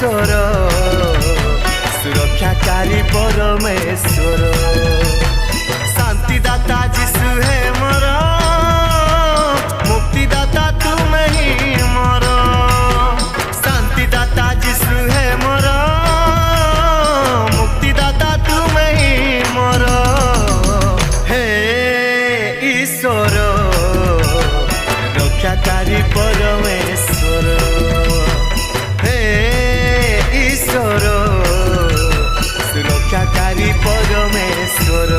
ईश्वर सुरक्षाकारी परमेश्वर शांतिदाता जिसु है मोर मुक्तिदाता तुम ही मोर शांतिदाता जिसु है मोर मुक्तिदाता तुम ही मोर हे ईश्वर रक्षाकारी परमेश्वर हे ईश्वर सुरक्षाकारी परमेश्वर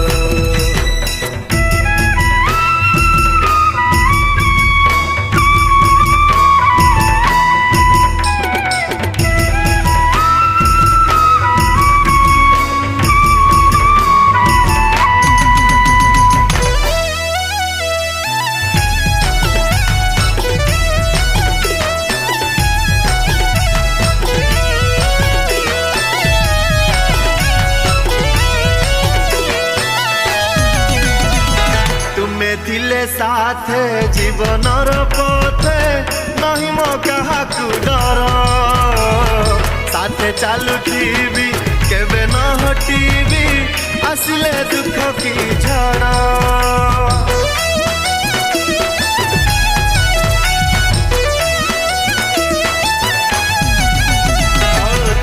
थिले साथे जीवनर पथे नहीं मो क्या डर साथे चलुथी केबे न हटीबी आसिले दुख की झड़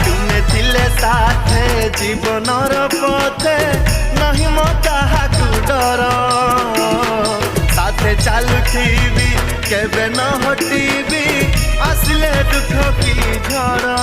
तुमे थिले साथे जीवनर पथे नहीं मो क्या डर चलुथी केबे न हटीबी आसिले दुख की झड़